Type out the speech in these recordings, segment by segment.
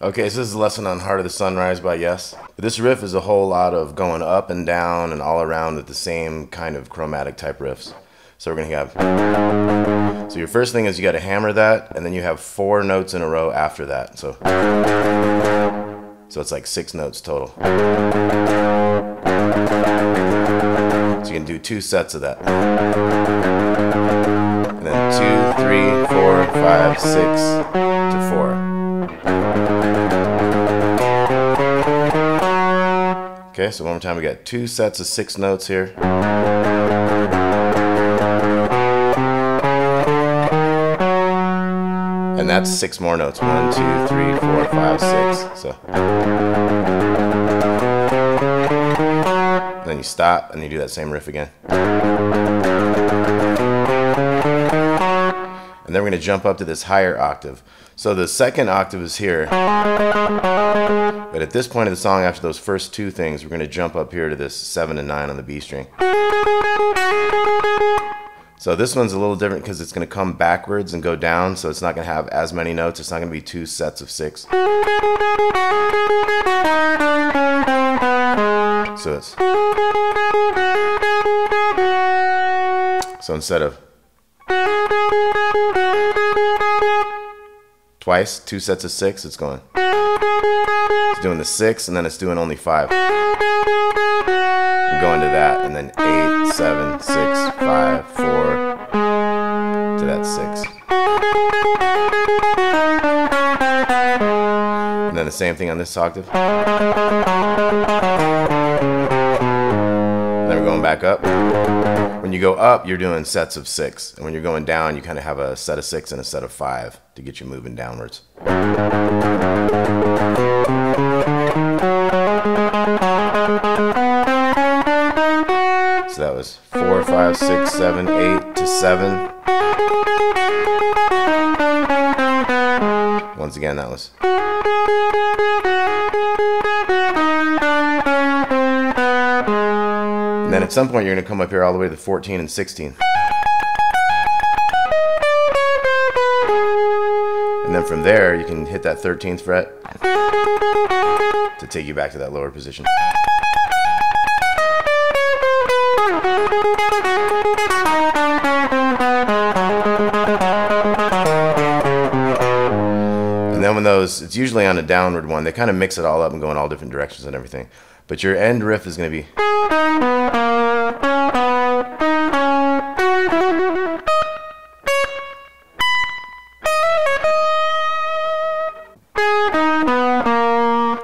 Okay, so this is a lesson on Heart of the Sunrise by Yes. This riff is a whole lot of going up and down and all around with the same kind of chromatic type riffs. So we're going to have... So your first thing is you got to hammer that, and then you have 4 notes in a row after that. So it's like 6 notes total. So you can do 2 sets of that. And then 2, 3, 4, 5, 6 to 4. Okay, so one more time, we got 2 sets of 6 notes here. And that's 6 more notes. 1, 2, 3, 4, 5, 6. So. And then you stop and you do that same riff again. And then we're going to jump up to this higher octave. So the second octave is here. But at this point of the song, after those first 2 things, we're going to jump up here to this 7 and 9 on the B string. So this one's a little different because it's going to come backwards and go down, so it's not going to have as many notes. It's not going to be 2 sets of 6. So it's... So instead of twice, 2 sets of 6, it's going. It's doing the 6, and then it's doing only 5. And going to that, and then 8, 7, 6, 5, 4, to that 6. And then the same thing on this octave. And then we're going back up. When you go up, you're doing sets of 6. And when you're going down, you kind of have a set of 6 and a set of 5 to get you moving downwards. So that was 4, 5, 6, 7, 8 to 7. Once again, that was. And then at some point, you're going to come up here all the way to 14 and 16. And then from there, you can hit that 13th fret to take you back to that lower position. And then when those, it's usually on a downward one, they kind of mix it all up and go in all different directions and everything. But your end riff is going to be...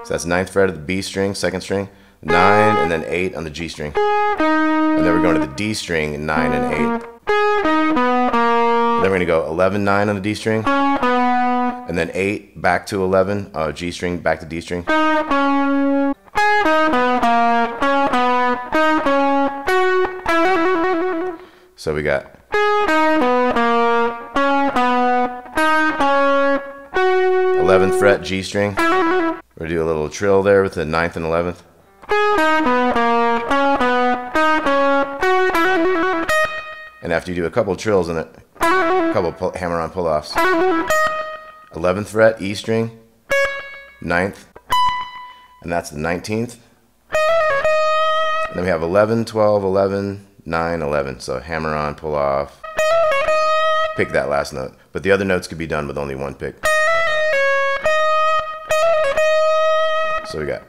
So that's 9th fret of the B string, 2nd string, 9, and then 8 on the G string. And then we're going to the D string, 9 and 8. And then we're going to go 11, 9 on the D string, and then 8 back to 11, G string back to D string. So we got 11th fret G string. We're going to do a little trill there with the 9th and 11th. And after you do a couple trills in it, a couple hammer-on pull-offs, 11th fret E string, 9th, and that's the 19th. And then we have 11, 12, 11, 9, 11. So hammer-on, pull-off, pick that last note. But the other notes could be done with only 1 pick. So we got.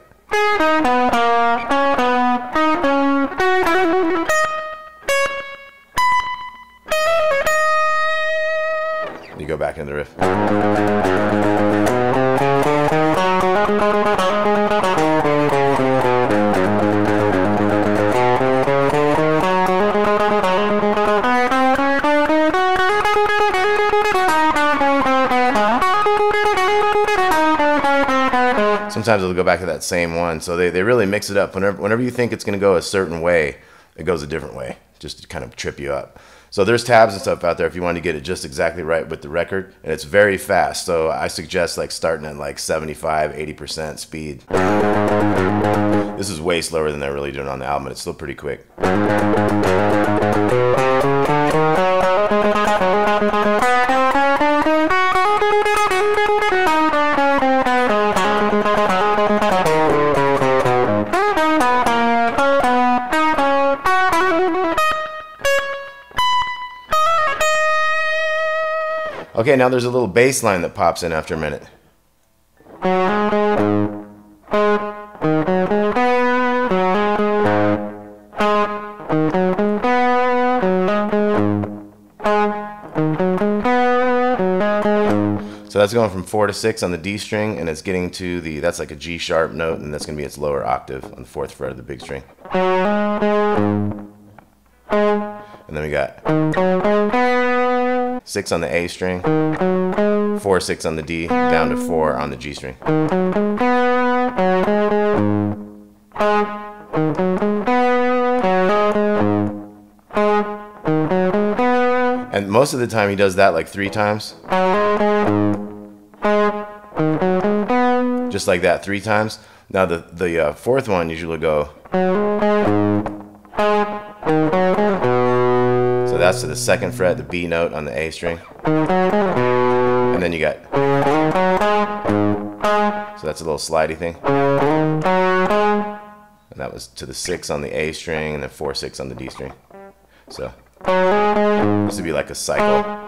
You go back into the riff. sometimes it'll go back to that same one. So they really mix it up. Whenever you think it's going to go a certain way, it goes a different way, just to kind of trip you up. So there's tabs and stuff out there if you want to get it just exactly right with the record, and it's very fast. So I suggest like starting at like 75, 80% speed. This is way slower than they're really doing on the album, but it's still pretty quick. Okay, now there's a little bass line that pops in after a minute. So that's going from 4 to 6 on the D string, and it's getting to the, that's like a G sharp note, and that's going to be its lower octave on the 4th fret of the big string. And then we got 6 on the A string, 4, 6 on the D, down to 4 on the G string. And most of the time he does that like 3 times. Just like that, 3 times. Now the 4th one usually go. So that's to the 2nd fret, the B note on the A string. And then you got, so that's a little slidey thing. And that was to the 6 on the A string, and then 4, 6 on the D string. So this would be like a cycle.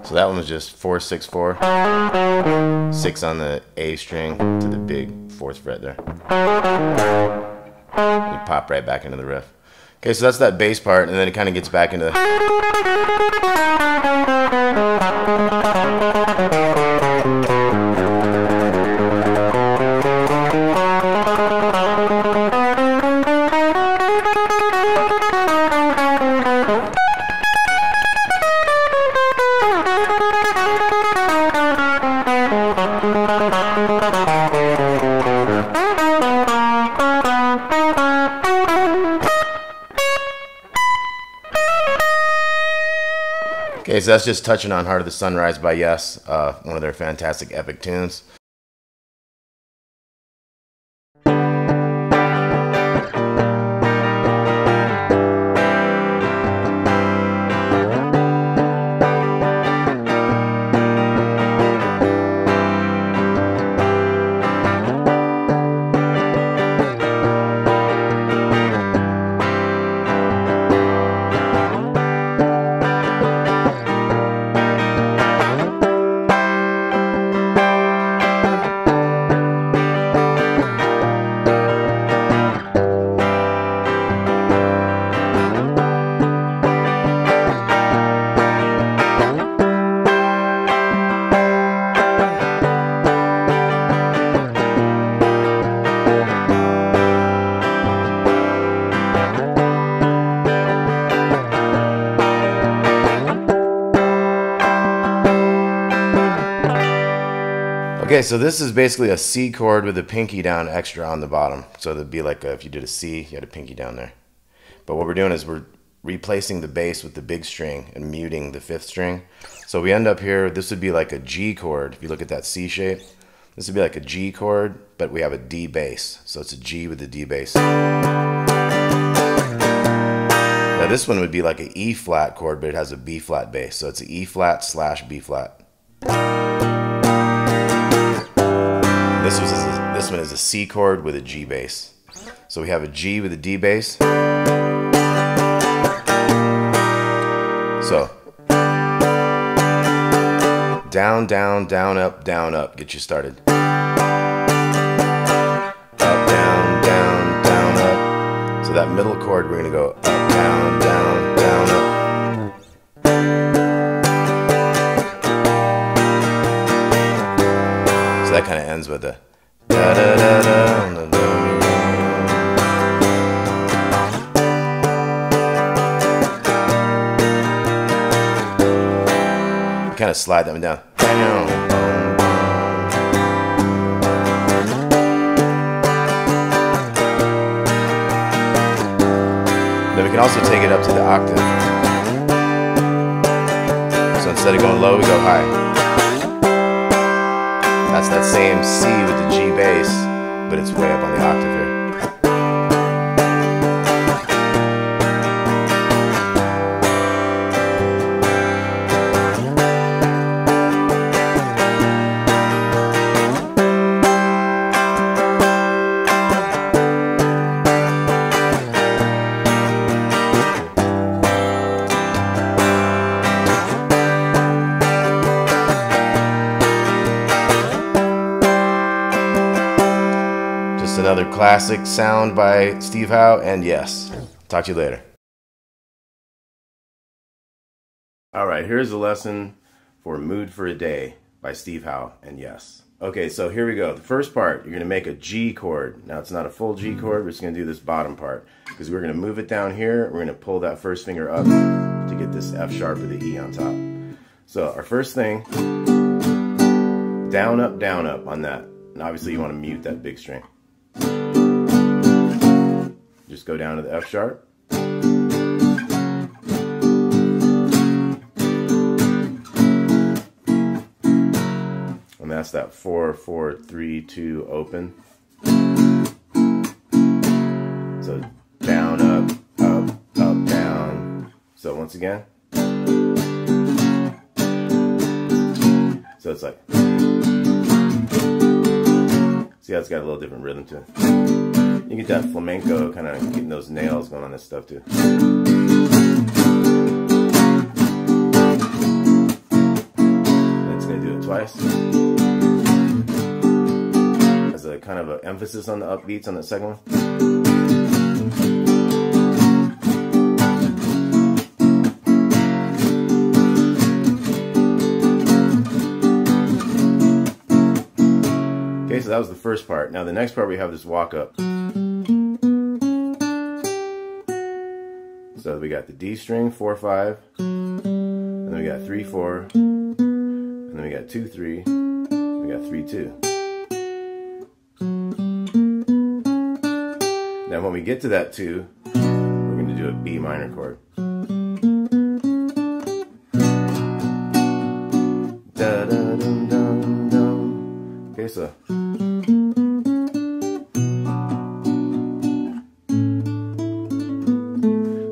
So that one was just 4, 6, 4, 6 on the A string to the big 4th fret there. You pop right back into the riff. Okay, so that's that bass part, and then it kind of gets back into the... Okay, so that's just touching on Heart of the Sunrise by Yes, one of their fantastic epic tunes. Okay, so this is basically a C chord with a pinky down extra on the bottom. So it'd be like if you did a C, you had a pinky down there. But what we're doing is we're replacing the bass with the big string and muting the 5th string. So we end up here, this would be like a G chord. If you look at that C shape, this would be like a G chord, but we have a D bass. So it's a G with a D bass. Now this one would be like an E flat chord, but it has a B flat bass. So it's an E flat / B flat. This one is a C chord with a G bass. So we have a G with a D bass. So down, down, down, up, get you started. Up, down, down, down, up. So that middle chord, we're gonna go up, down, down, down, up. So that kind of ends with a da da da da da da. Kind of slide that one down. Then we can also take it up to the octave. So instead of going low, we go high. That's that same C with the G bass, but it's way up on the octave here. Another classic sound by Steve Howe, and yes, talk to you later. Alright, here's a lesson for Mood for a Day by Steve Howe, and yes. Okay, so here we go. The first part, you're going to make a G chord. Now it's not a full G chord, we're just going to do this bottom part, because we're going to move it down here, we're going to pull that first finger up to get this F sharp or the E on top. So our first thing, down, up on that. And obviously you want to mute that big string. Just go down to the F sharp. And that's that 4, 4, 3, 2 open. So down, up, down. So once again. So it's like, see how it's got a little different rhythm to it. You get that flamenco, kind of getting those nails going on this stuff too. It's going to do it twice. As a kind of an emphasis on the upbeats on the second one. Okay, so that was the first part. Now the next part we have this walk up. So we got the D string, 4, 5, and then we got 3, 4, and then we got 2, 3, and we got 3, 2. Now when we get to that 2, we're going to do a B minor chord. Da, da, dum, dum, dum. Okay, so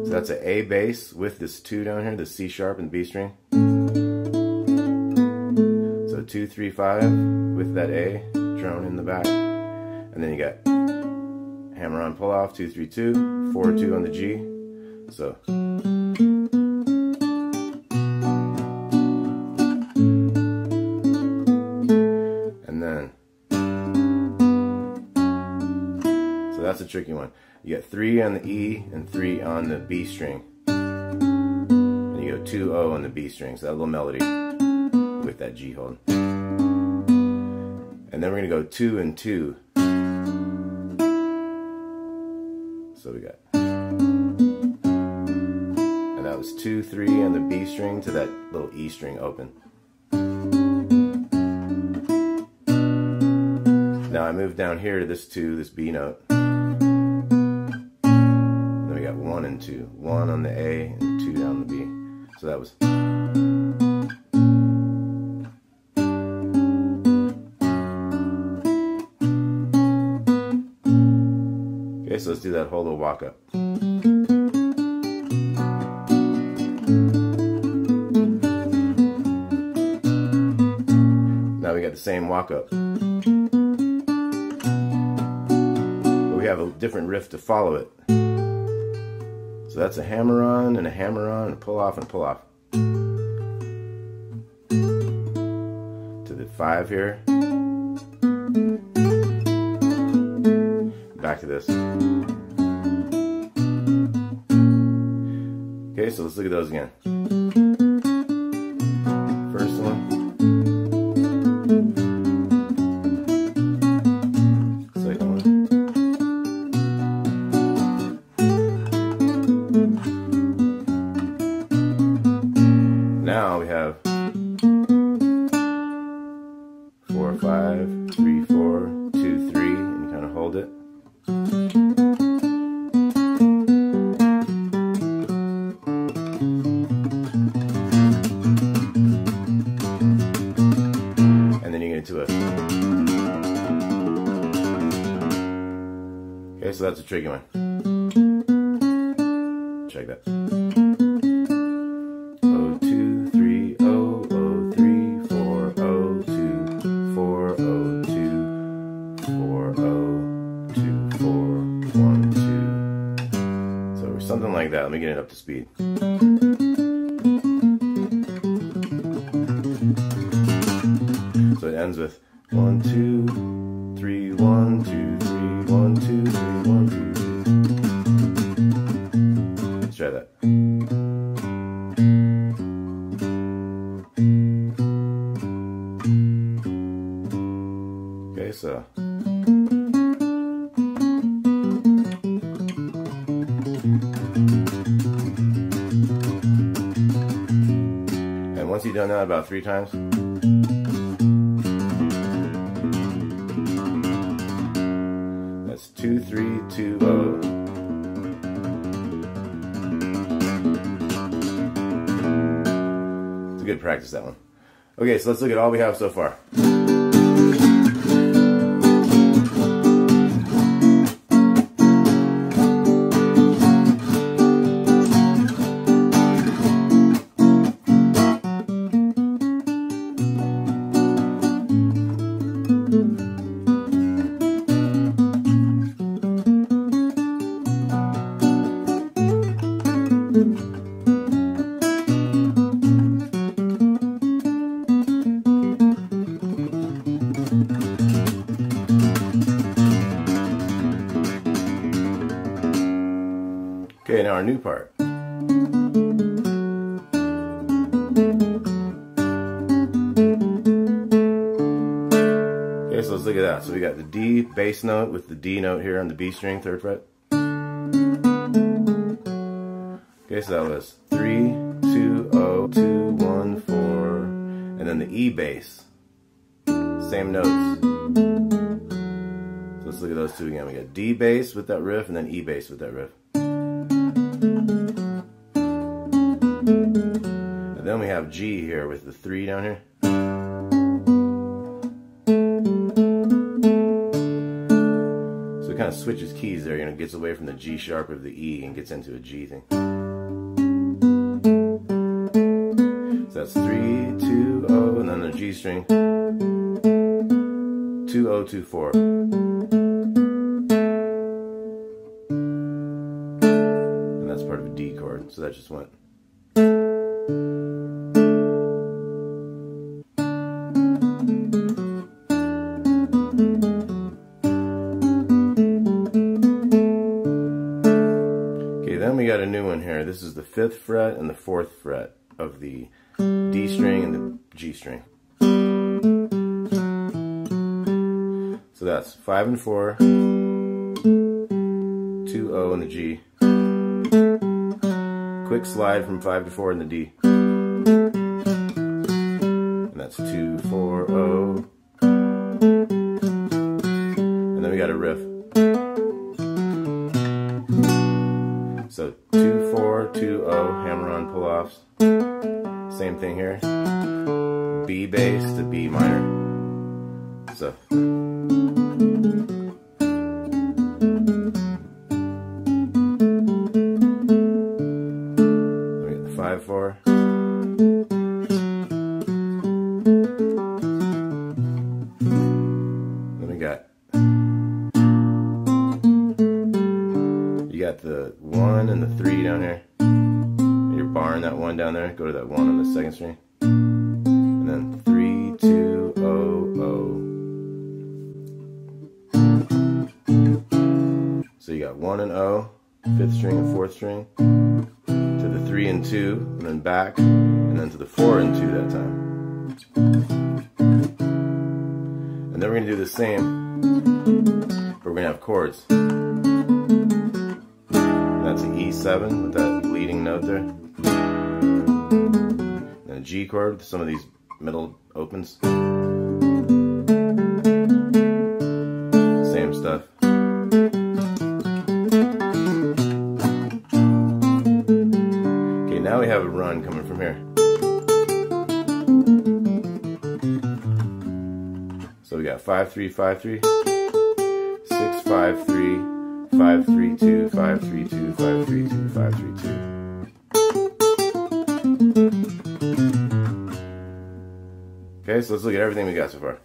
that's an A bass with this 2 down here, the C sharp and B string. So 2, 3, 5 with that A drone in the back. And then you got hammer on pull off, 2, 3, 2, 4, 2 on the G. So and then so that's a tricky one. You got 3 on the E and 3 on the B string. And you go 2, O on the B string. So that little melody with that G hold. And then we're going to go 2 and 2. So we got. And that was 2, 3 on the B string to that little E string open. Now I move down here to this 2, this B note. 1 and 2. 1 on the A and 2 down the B. So that was. Okay, so let's do that whole little walk up. Now we got the same walk up. But we have a different riff to follow it. So that's a hammer on and a hammer on and a pull off and a pull off. Hit 5 here. Back to this. Okay, so let's look at those again. First one. Second one. Now we have 4, 5, 3, 4, 2, 3, and you kind of hold it. And then you get into it. Okay, so that's a tricky one. Check that. 0, 2, 3, 0, 0, 3, 4, 0, 2, 4, 0, 2, 4, 0, 2, 4, 1, 2. So something like that. Let me get it up to speed. So it ends with 1, 2, 3, 1, 2, 3, 1, 2, 3, 1, 2, 3. Let's try that. Okay, so and once you've done that about 3 times, that's 2, 3, 2, 0. It's a good practice, that one. Okay, so let's look at all we have so far. Okay, now our new part. Okay, so let's look at that. So we got the D bass note with the D note here on the B string, 3rd fret. Okay, so that was 3, 2, 0, 2, 1, 4, and then the E bass. Same notes. So let's look at those two again. We got D bass with that riff, and then E bass with that riff. And then we have G here with the 3 down here. So it kind of switches keys there, you know, gets away from the G sharp of the E and gets into a G thing. So that's 3, 2, 0, and then the G string. 2, 0, 2, 4. And that's part of a D chord, so that just went. Then we got a new one here. This is the 5th fret and the 4th fret of the D string and the G string. So that's 5 and 4, 2, 0 in the G. Quick slide from 5 to 4 in the D. And that's 2, 4, 0. And then we got a riff. So 2, 4, 2, 0, hammer on pull offs. Same thing here. B bass to B minor. So we get the 5, 4. Then we got the 1 and the 3 down here. You're barring that 1 down there. Go to that 1 on the 2nd string. And then 3, 2, 0. 1 and O, 5th string and 4th string, to the 3 and 2, and then back, and then to the 4 and 2 that time. And then we're going to do the same, but we're going to have chords. And that's an E7 with that leading note there. And a G chord with some of these middle opens. Same stuff. Okay, now we have a run coming from here. So we got 5-3, 5-3, 6-5-3, 5-3-2, 5-3-2, 5-3-2, 5-3-2. Okay, so let's look at everything we got so far.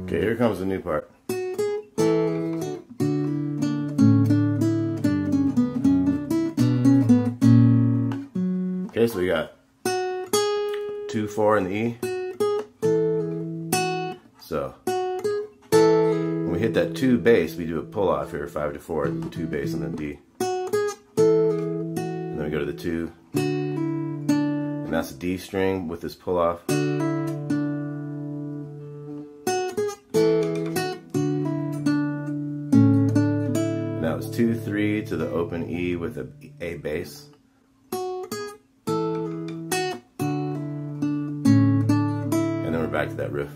Okay, here comes the new part. Okay, so we got 2-4 in the E. So when we hit that 2 bass, we do a pull off here, 5-4, 2 bass and then D. And then we go to the 2. And that's a D string with this pull off. And that was 2-3 to the open E with a A bass. Back to that riff.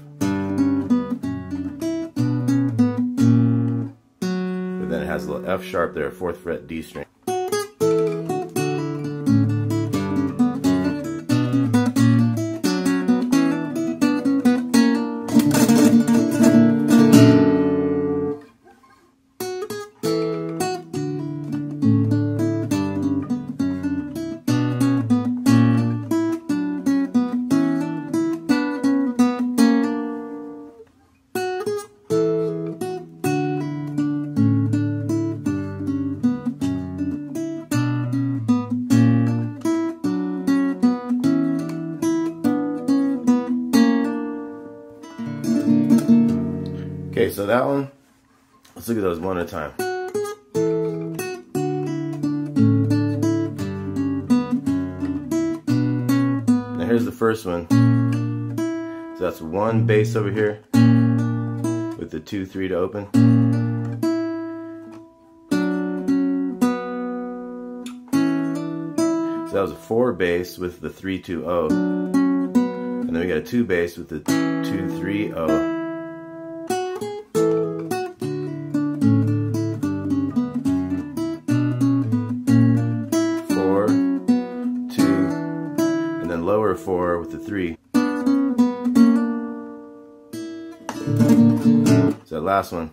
But then it has a little F sharp there, 4th fret D string. Okay, so that one, let's look at those one at a time. Now here's the first one. So that's 1 bass over here with the 2-3 to open. So that was a 4 bass with the 3-2-0. And then we got a 2 bass with the 2-3-0. Lower 4 with the 3. So that last one,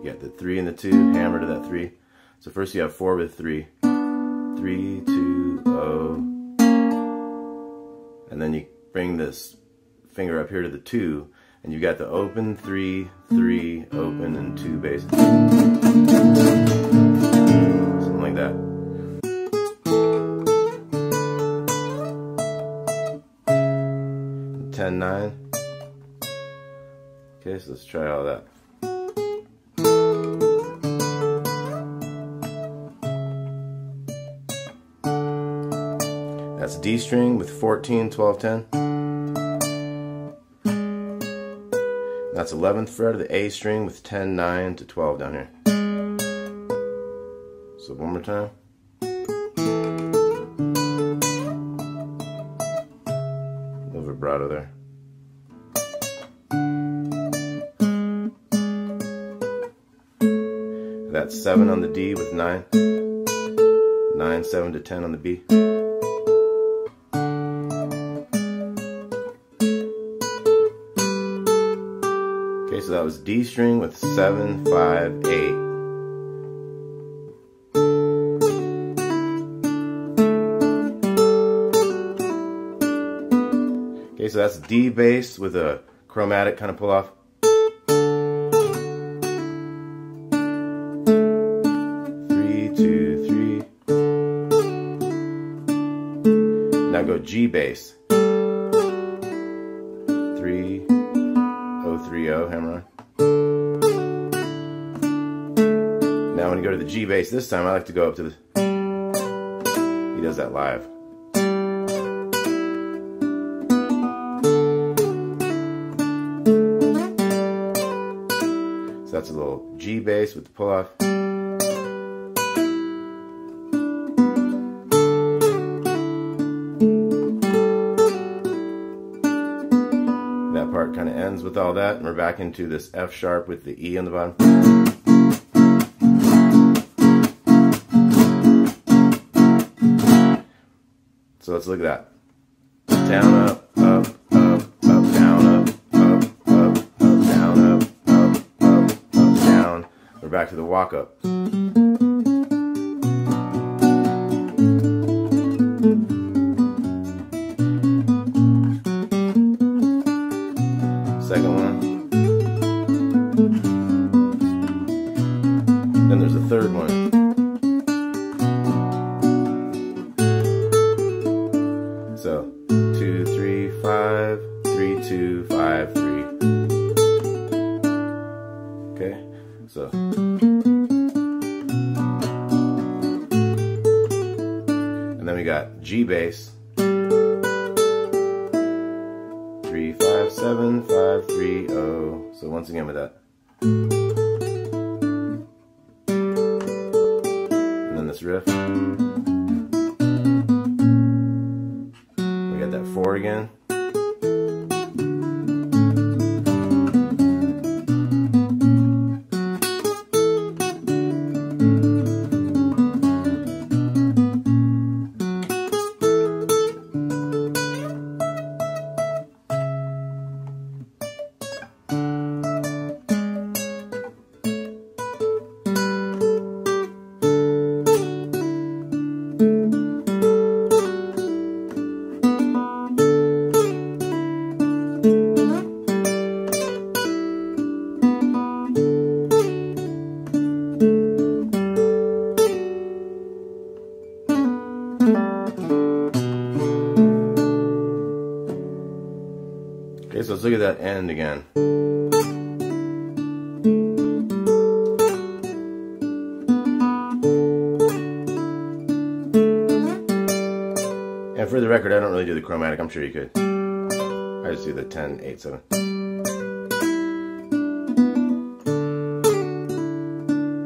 you got the 3 and the 2, hammer to that 3. So first you have 4 with 3. 3, 2, 0. And then you bring this finger up here to the 2, and you got the open 3, 3, open, and 2 bass. Something like that. 10-9. Okay, so let's try all that. That That's D string with 14, 12, 10. That's 11th fret of the A string with 10, 9 to 12 down here. So one more time. A little vibrato there. That's 7 on the D with 9. 9, 7 to 10 on the B. Okay, so that was D string with 7, 5, 8. Okay, so that's D bass with a chromatic kind of pull off. Now go G bass. 3, 0, 3, 0, hammer on. Now when you go to the G bass this time, I like to go up to the. He does that live. So that's a little G bass with the pull off. That part kind of ends with all that, and we're back into this F sharp with the E on the bottom. So let's look at that. Down, up, up, up, up, down, up, up, up, up, down, up, up, up, up, down. We're back to the walk up. Second one. Then there's a third one. So 2, 3, 5, 3, 2, 5, 3. Okay, so and then we got G bass. 3, 5, 7, 5, 3, 0. So once again with that. And then this riff. We got that 4 again. Okay, so let's look at that end again. And for the record, I don't really do the chromatic. I'm sure you could. I just do the 10, 8, 7.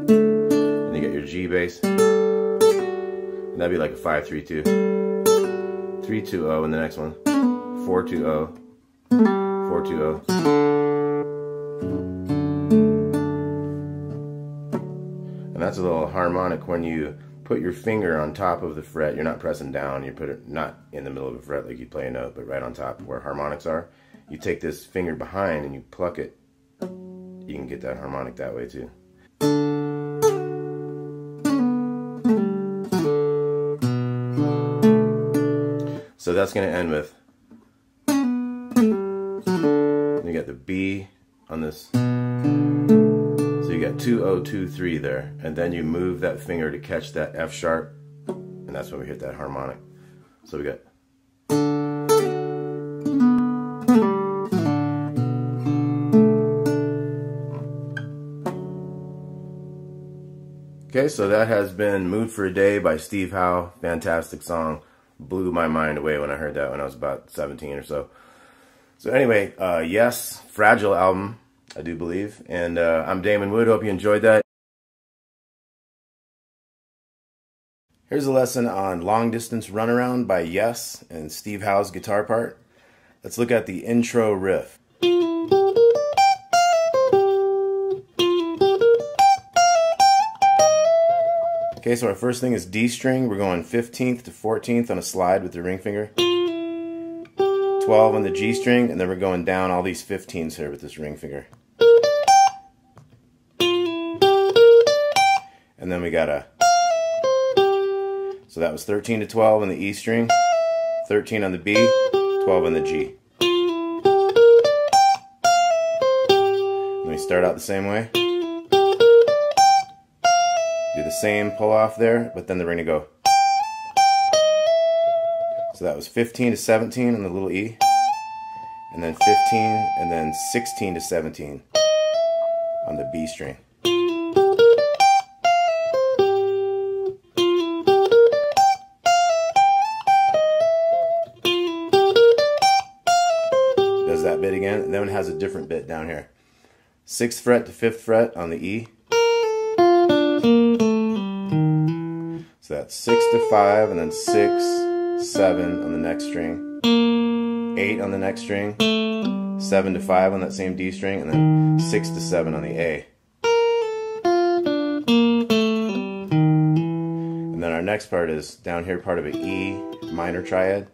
And you get your G bass. And that'd be like a 5, 3, 2. 3, 2, 0 in the next one. 4, 2, 0. 4, 2, 0. And that's a little harmonic when you put your finger on top of the fret. You're not pressing down. You put it not in the middle of a fret like you play a note, but right on top where harmonics are. You take this finger behind and you pluck it. You can get that harmonic that way too. So that's going to end with. You got the B on this. So you got 2, 0, 2, 3 there. And then you move that finger to catch that F sharp. And that's when we hit that harmonic. So we got. Okay, so that has been Mood for a Day by Steve Howe. Fantastic song blew my mind away when I heard that when I was about 17 or so. So anyway, yes, Fragile album, I do believe. And I'm Damon Wood. Hope you enjoyed that. Here's a lesson on Long Distance Runaround by Yes and Steve Howe's guitar part. Let's look at the intro riff. Okay, so our first thing is D string. We're going 15th to 14th on a slide with the ring finger. 12 on the G string, and then we're going down all these 15s here with this ring finger. And then we got a... So that was 13 to 12 on the E string, 13 on the B, 12 on the G. Let me start out the same way. Do the same pull off there, but then we're going to go. So that was 15 to 17 on the little E, and then 15, and then 16 to 17 on the B string. Does that bit again, and then it has a different bit down here. 6th fret to 5th fret on the E. So that's 6 to 5, and then 6, 7 on the next string, 8 on the next string, 7 to 5 on that same D string, and then 6 to 7 on the A. And then our next part is down here, part of an E minor triad.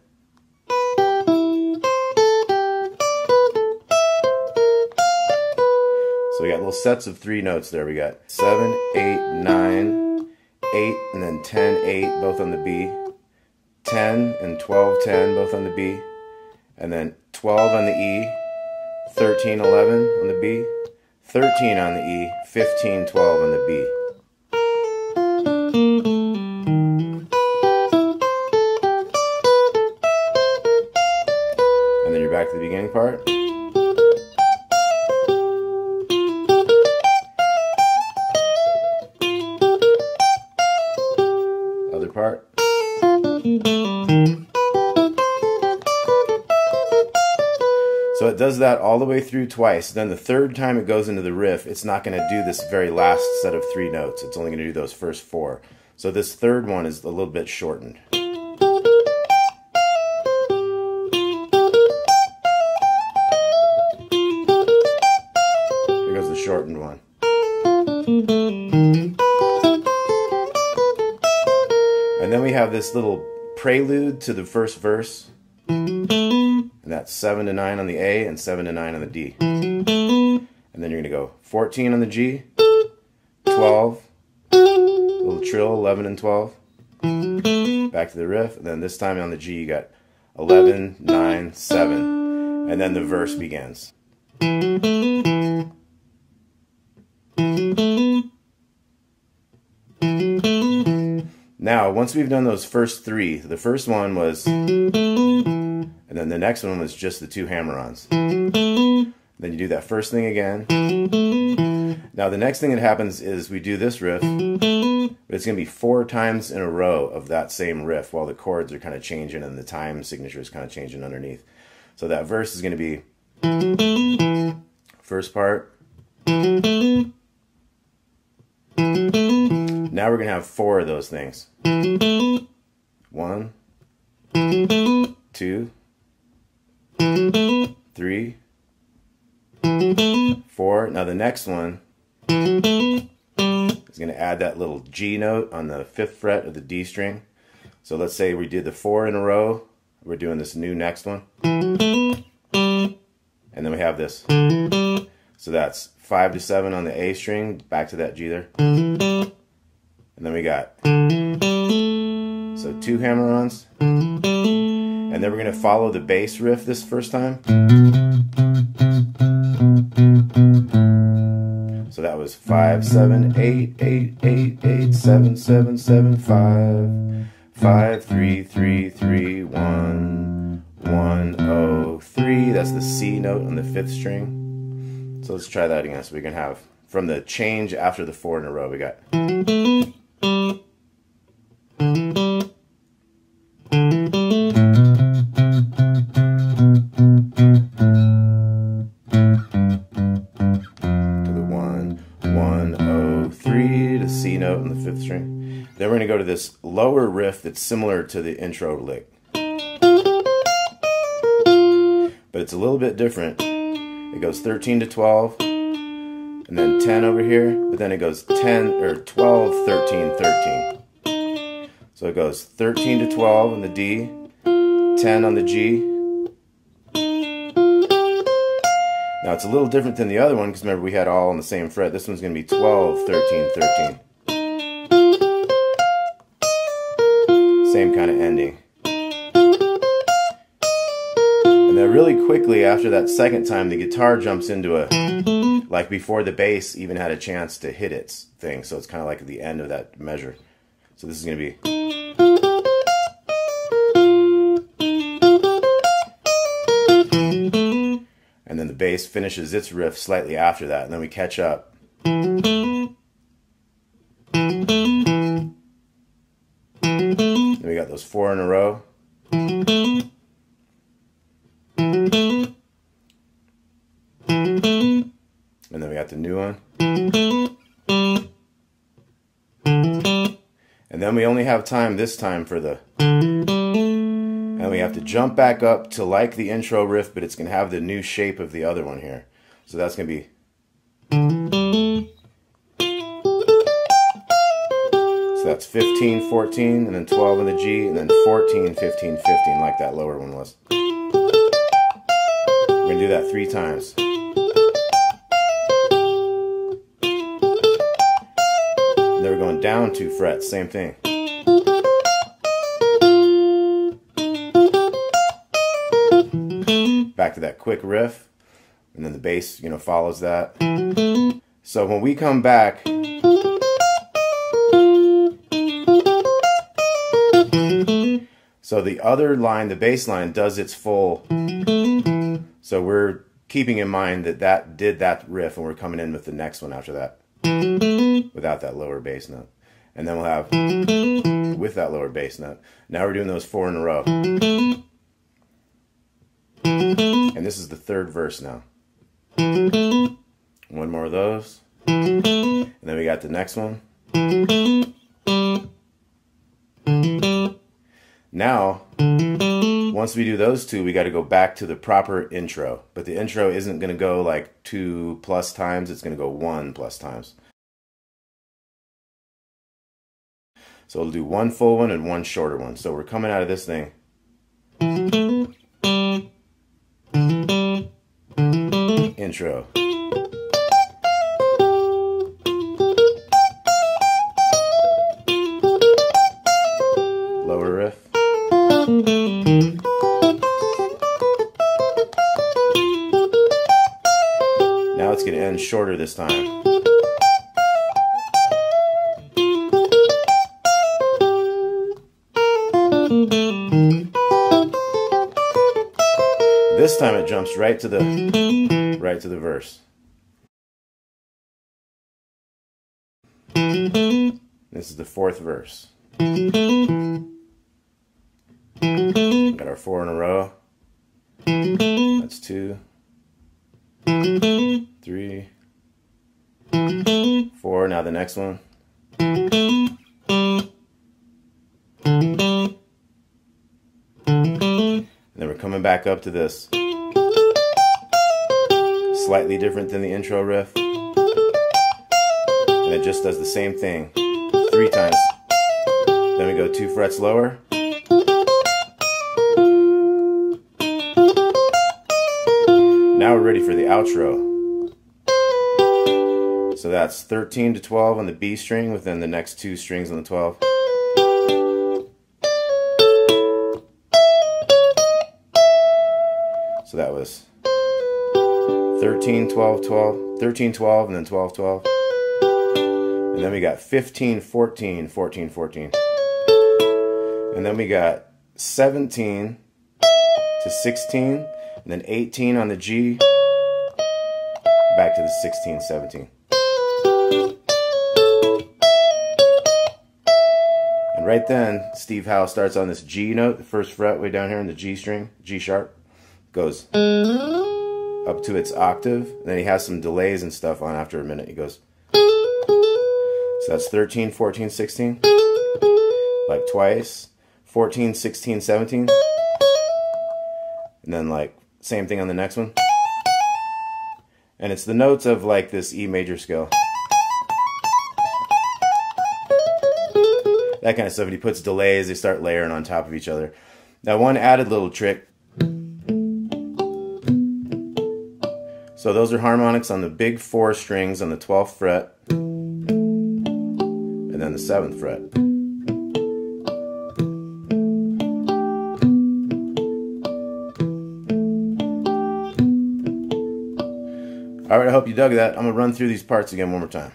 So we got little sets of 3 notes there. We got 7, 8, 9, 8, and then 10, 8, both on the B. 10 and 12, 10, both on the B. And then 12 on the E. 13, 11 on the B. 13 on the E. 15, 12 on the B. And then you're back to the beginning part. Part. So it does that all the way through twice. Then the third time it goes into the riff, it's not going to do this very last set of 3 notes. It's only going to do those first 4. So this third one is a little bit shortened. Here goes the shortened one. And then we have this little prelude to the first verse. And that's 7 to 9 on the A and 7 to 9 on the D. And then you're going to go 14 on the G, 12, little trill, 11 and 12. Back to the riff. And then this time on the G you got 11, 9, 7. And then the verse begins. Now, once we've done those first 3, the first one was, and then the next one was just the 2 hammer-ons. Then you do that first thing again. Now, the next thing that happens is we do this riff, but it's going to be 4 times in a row of that same riff while the chords are kind of changing and the time signature is kind of changing underneath. So that verse is going to be first part. Now we're going to have 4 of those things. 1, 2, 3, 4. Now the next one is going to add that little G note on the 5th fret of the D string. So let's say we did the 4 in a row. We're doing this new next one. And then we have this. So that's 5 to 7 on the A string, back to that G there. And then we got, so 2 hammer-ons. And then we're going to follow the bass riff this first time. So that was 5, 7, 8, 8, 8, 8, 7, 7, 7, 5, 5, 3, 3, 3, 1, 1, 0, 3. That's the C note on the 5th string. So let's try that again. So we can have, from the change after the 4 in a row, we got. 103 to C note in the 5th string. Then we're going to go to this lower riff that's similar to the intro lick, but it's a little bit different. It goes 13 to 12, and then 10 over here, but then it goes 10 or 12, 13, 13. So it goes 13 to 12 on the D, 10 on the G. Now it's a little different than the other one because remember we had all on the same fret. This one's going to be 12, 13, 13. Same kind of ending. And then really quickly after that second time the guitar jumps into a, like before the bass even had a chance to hit its thing. So it's kind of like at the end of that measure. So this is going to be. And then the bass finishes its riff slightly after that, and then we catch up. Then we got those 4 in a row. And then we got the new one. And then we only have time this time for the... And we have to jump back up to like the intro riff, but it's going to have the new shape of the other one here. So that's going to be... So that's 15, 14, and then 12 on the G, and then 14, 15, 15, like that lower one was. We're going to do that 3 times. And then we're going down 2 frets, same thing. Back to that quick riff, and then the bass, you know, follows that. So when we come back, so the other line, the bass line, does its full. So we're keeping in mind that that did that riff, and we're coming in with the next one after that, without that lower bass note. And then we'll have with that lower bass note. Now we're doing those 4 in a row. And this is the 3rd verse now. 1 more of those. And then we got the next one. Now, once we do those 2, we got to go back to the proper intro. But the intro isn't going to go like 2+ times, it's going to go 1+ times. So we'll do 1 full one and 1 shorter one. So we're coming out of this thing. Intro. Lower riff. Now it's going to end shorter this time. This time it jumps right to the verse. This is the 4th verse. Got our 4 in a row. That's 2, 3, 4. Now the next one. And then we're coming back up to this. Slightly different than the intro riff. And it just does the same thing 3 times. Then we go 2 frets lower. Now we're ready for the outro. So that's 13 to 12 on the B string within the next 2 strings on the 12. So that was 13, 12, 12, 13, 12, and then 12, 12. And then we got 15, 14, 14, 14. And then we got 17 to 16, and then 18 on the G, back to the 16, 17. And right then, Steve Howe starts on this G note, the 1st fret way down here in the G string, G sharp, goes up to its octave, and then he has some delays and stuff on after a minute. He goes, So that's 13, 14, 16. Like twice. 14, 16, 17. And then like same thing on the next one. And it's the notes of like this E major scale. That kind of stuff. And he puts delays, they start layering on top of each other. Now one added little trick. So those are harmonics on the big 4 strings on the 12th fret. And then the 7th fret. Alright, I hope you dug that. I'm going to run through these parts again one more time.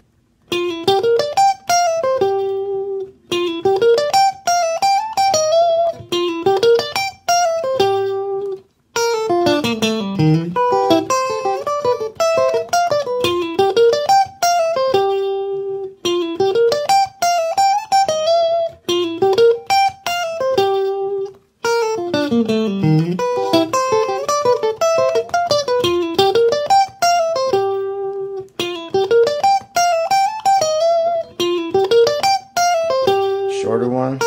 Shorter one.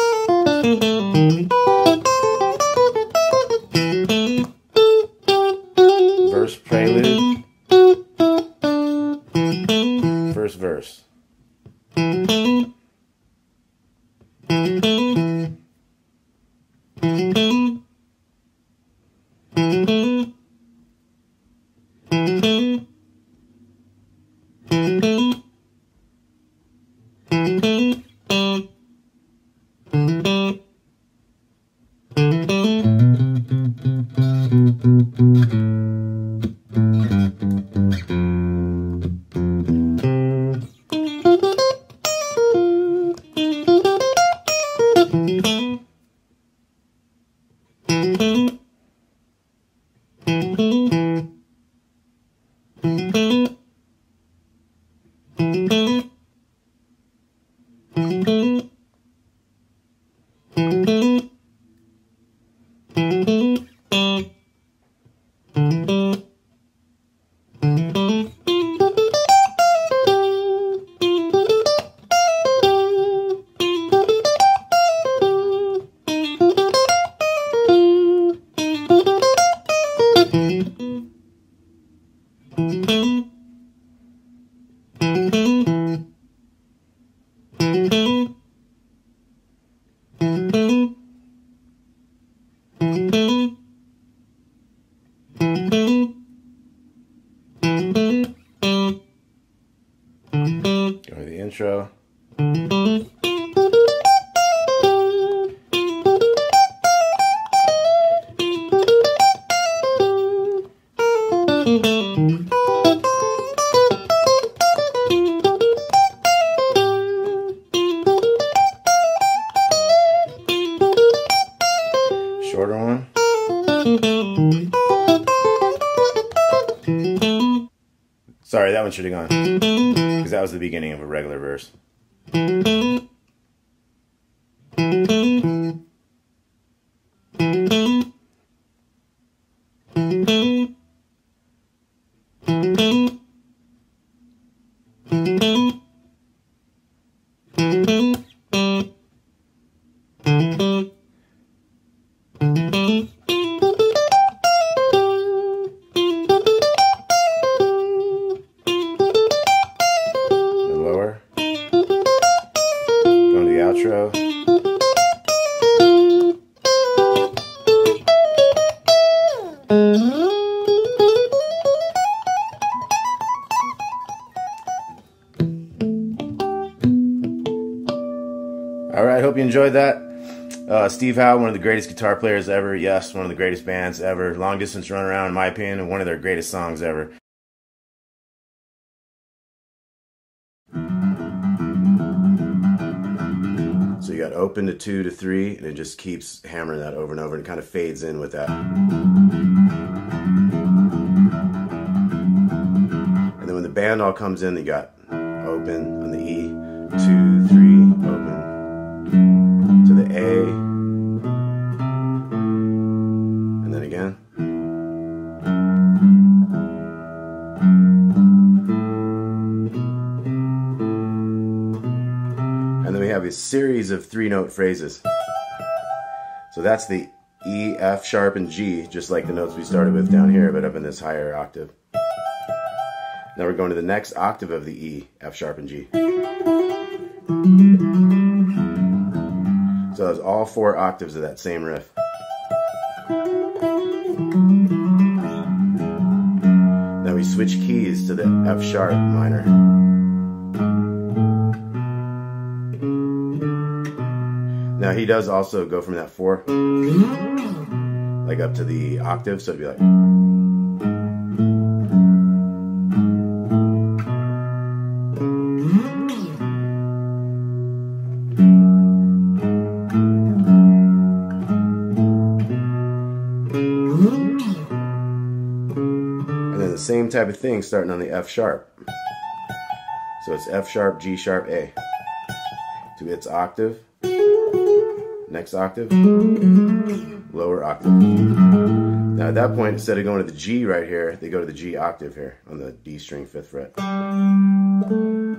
Verse prelude. First verse. Go to the intro. Shorter one. Sorry, that one should have gone, because that was the beginning of a regular verse. Outro. Alright, hope you enjoyed that. Steve Howe, one of the greatest guitar players ever. Yes, one of the greatest bands ever. Long Distance Runaround, in my opinion, and one of their greatest songs ever. So you got open to 2 to 3, and it just keeps hammering that over and over, and kind of fades in with that. And then when the band all comes in, you got open on the E, 2, 3, open to the A, and then again. And then we have a series of 3-note phrases. So that's the E, F sharp, and G, just like the notes we started with down here, but up in this higher octave. Now we're going to the next octave of the E, F sharp, and G. So that's all 4 octaves of that same riff. Now we switch keys to the F sharp minor. Now he does also go from that 4 like up to the octave, so it'd be like. And then the same type of thing starting on the F sharp. So it's F sharp, G sharp, A to its octave. Next octave, lower octave. Now at that point, instead of going to the G right here, they go to the G octave here on the D string 5th fret. And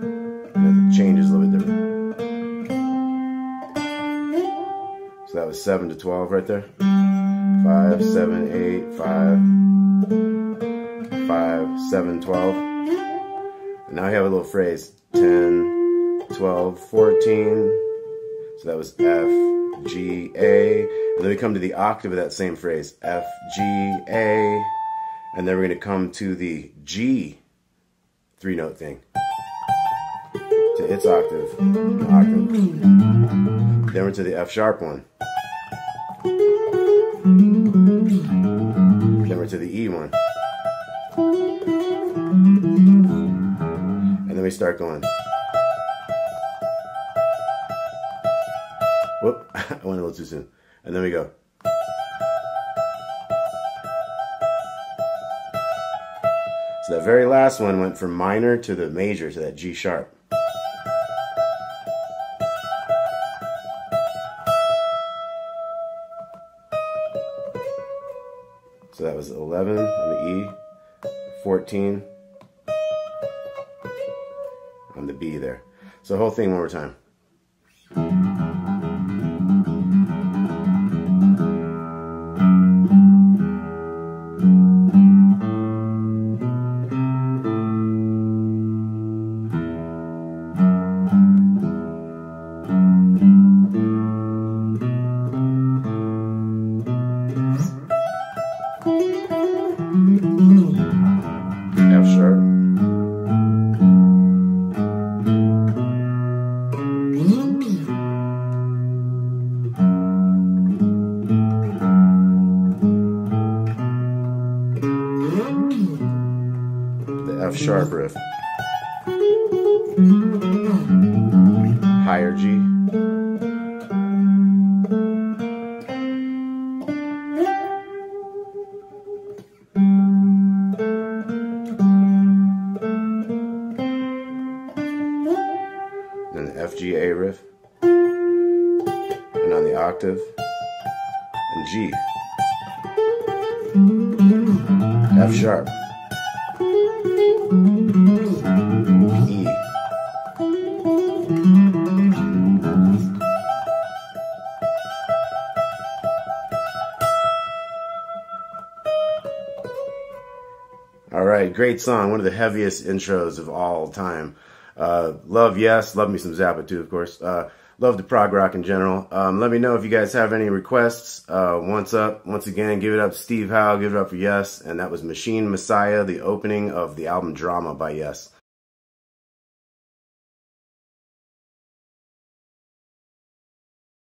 the change is a little bit different. So that was 7 to 12 right there. 5, 7, 8, 5, 5, 7, 12. And now I have a little phrase, 10, 12, 14. So that was F, G, A, and then we come to the octave of that same phrase, F, G, A, and then we're going to come to the G 3-note thing, to its octave, Then we're to the F sharp one, then we're to the E one, and then we start going. Whoop, I went a little too soon. And then we go. So that very last one went from minor to the major, to that G sharp. So that was 11 on the E, 14 on the B there. So the whole thing one more time. F sharp riff, higher G, then the F, G, A riff, and on the octave, and G, F sharp, E, all right, great song, one of the heaviest intros of all time. Love Yes, love me some Zappa too, of course. Love the prog rock in general. Let me know if you guys have any requests. Once again, give it up to Steve Howe, give it up for Yes. And that was Machine Messiah, the opening of the album Drama by Yes.